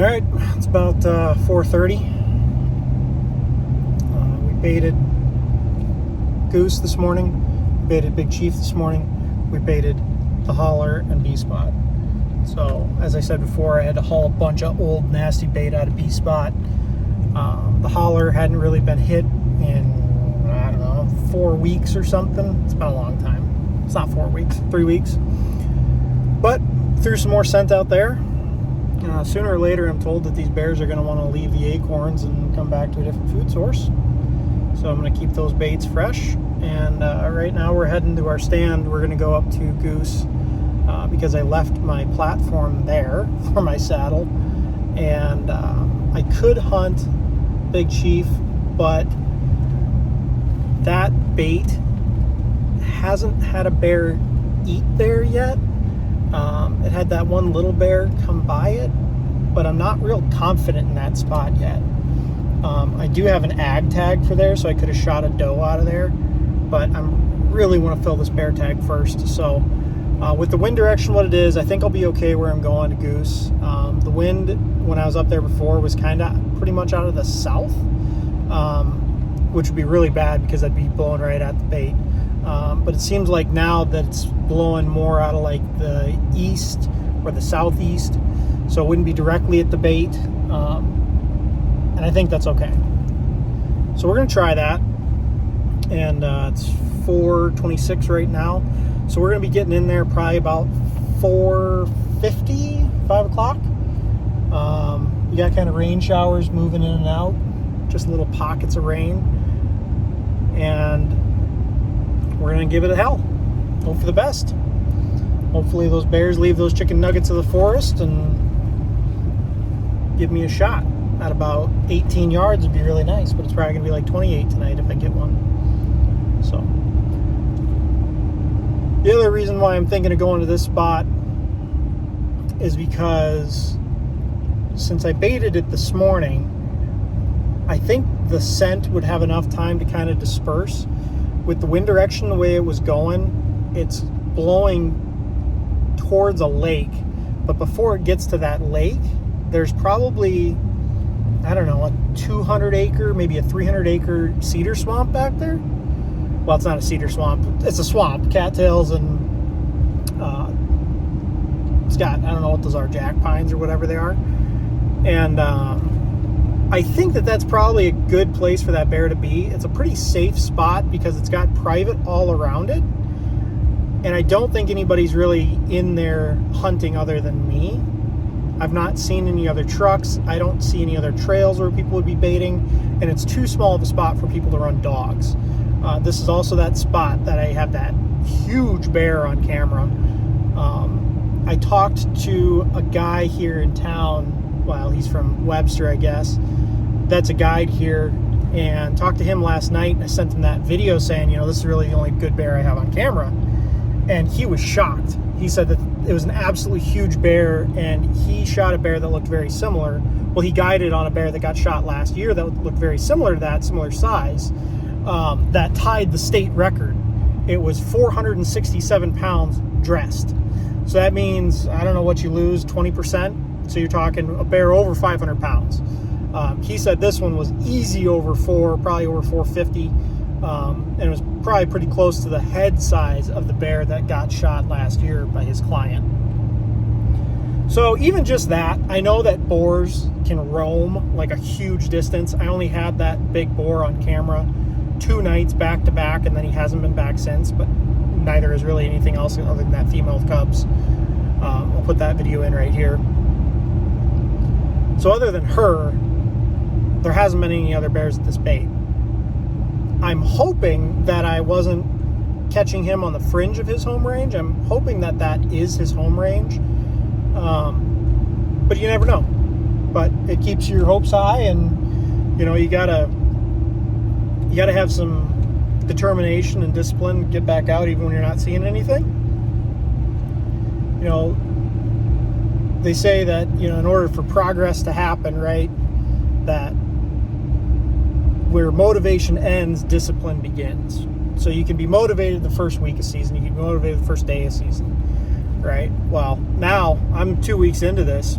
All right, it's about 4:30. We baited goose this morning. We baited Big Chief this morning. We baited the holler and B-spot. So, as I said before, I had to haul a bunch of old nasty bait out of B-spot. The holler hadn't really been hit in, I don't know, 4 weeks or something. It's been a long time. It's not 4 weeks, 3 weeks. But threw some more scent out there. Sooner or later, I'm told that these bears are going to want to leave the acorns and come back to a different food source. So I'm going to keep those baits fresh. And right now we're heading to our stand. We're going to go up to goose because I left my platform there for my saddle. And I could hunt Big Chief, but that bait hasn't had a bear eat there yet. It had that one little bear come by it, but I'm not real confident in that spot yet. I do have an ag tag for there, so I could have shot a doe out of there, but I really want to fill this bear tag first. So with the wind direction what it is, I think I'll be okay where I'm going to goose. The wind when I was up there before was kind of pretty much out of the south, which would be really bad because I'd be blowing right at the bait. But it seems like now that it's blowing more out of like the east or the southeast, so it wouldn't be directly at the bait, and I think that's okay. So we're going to try that, and it's 4:26 right now, so we're going to be getting in there probably about 4:50, 5 o'clock. You got kind of rain showers moving in and out, just little pockets of rain, and we're going to give it a hell. Hope for the best. Hopefully those bears leave those chicken nuggets of the forest and give me a shot. At about 18 yards would be really nice, but it's probably going to be like 28 tonight if I get one. So, the other reason why I'm thinking of going to this spot is because since I baited it this morning, I think the scent would have enough time to kind of disperse. With the wind direction the way it was going, it's blowing towards a lake, but before it gets to that lake, there's probably, I don't know, a 200 acre, maybe a 300 acre cedar swamp back there. Well, it's not a cedar swamp, it's a swamp, cattails, and it's got, I don't know what those are, jack pines or whatever they are. And I think that that's probably a good place for that bear to be. It's a pretty safe spot because it's got private all around it. And I don't think anybody's really in there hunting other than me. I've not seen any other trucks. I don't see any other trails where people would be baiting. And it's too small of a spot for people to run dogs. This is also that spot that I have that huge bear on camera. I talked to a guy here in town. Well, he's from Webster, I guess. That's a guide here, and talked to him last night. I sent him that video saying, you know, this is really the only good bear I have on camera. And he was shocked. He said that it was an absolutely huge bear, and he shot a bear that looked very similar. Well, he guided on a bear that got shot last year that looked very similar to that, similar size, that tied the state record. It was 467 pounds dressed. So that means, I don't know what you lose, 20%. So you're talking a bear over 500 pounds. He said this one was easy over 4, probably over 450. And it was probably pretty close to the head size of the bear that got shot last year by his client. So even just that, I know that boars can roam like a huge distance. I only had that big boar on camera 2 nights back to back, and then he hasn't been back since, but neither is really anything else other than that female with cubs. I'll put that video in right here. So other than her, there hasn't been any other bears at this bait. I'm hoping that I wasn't catching him on the fringe of his home range. I'm hoping that that is his home range. But you never know. But it keeps your hopes high, and you know, you gotta have some determination and discipline to get back out even when you're not seeing anything. You know, they say that, you know, in order for progress to happen, right, that where motivation ends, discipline begins. So you can be motivated the first week of season, you can be motivated the first day of season, right? Well, now I'm 2 weeks into this,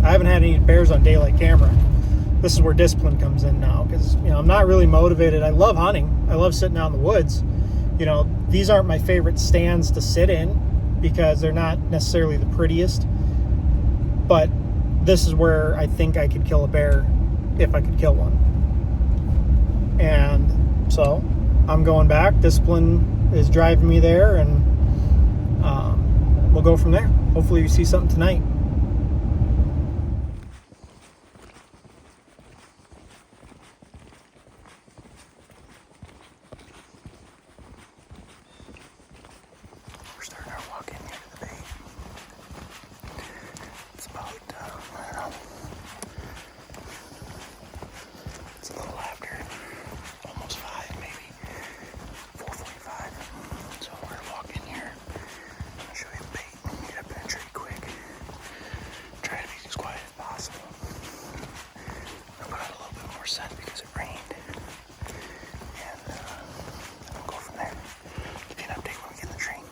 I haven't had any bears on daylight camera. This is where discipline comes in now, because I'm not really motivated. I love hunting. I love sitting out in the woods. These aren't my favorite stands to sit in because they're not necessarily the prettiest. But this is where I think I could kill a bear if I could kill one. And so I'm going back. Discipline is driving me there, and we'll go from there. Hopefully you see something tonight. We're starting our walk in here to the bay. It's about, I don't know, it's a little after almost 5, maybe 4:45. So we're walking here. I'm gonna show you the bait. Get up in a tree quick. Try to be as quiet as possible. I'll put out a little bit more scent because it rained. And then we'll go from there. Give you an update when we get in the tree.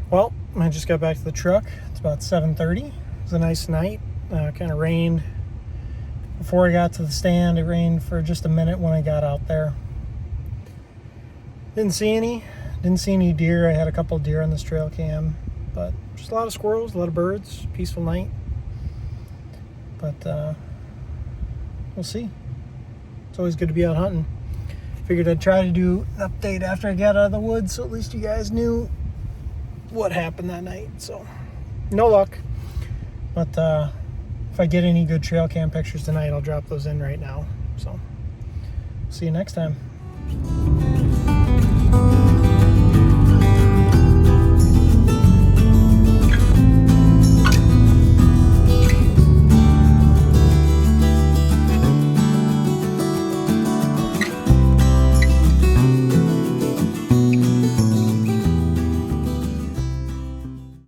Well, I just got back to the truck. It's about 7:30. It was a nice night. Kind of rained before I got to the stand. It rained for just a minute when I got out there. Didn't see any deer. I had a couple of deer on this trail cam, but just a lot of squirrels, a lot of birds. Peaceful night. But we'll see. It's always good to be out hunting. Figured I'd try to do an update after I got out of the woods, so at least you guys knew what happened that night. So no luck, but if I get any good trail cam pictures tonight, I'll drop those in right now. So see you next time.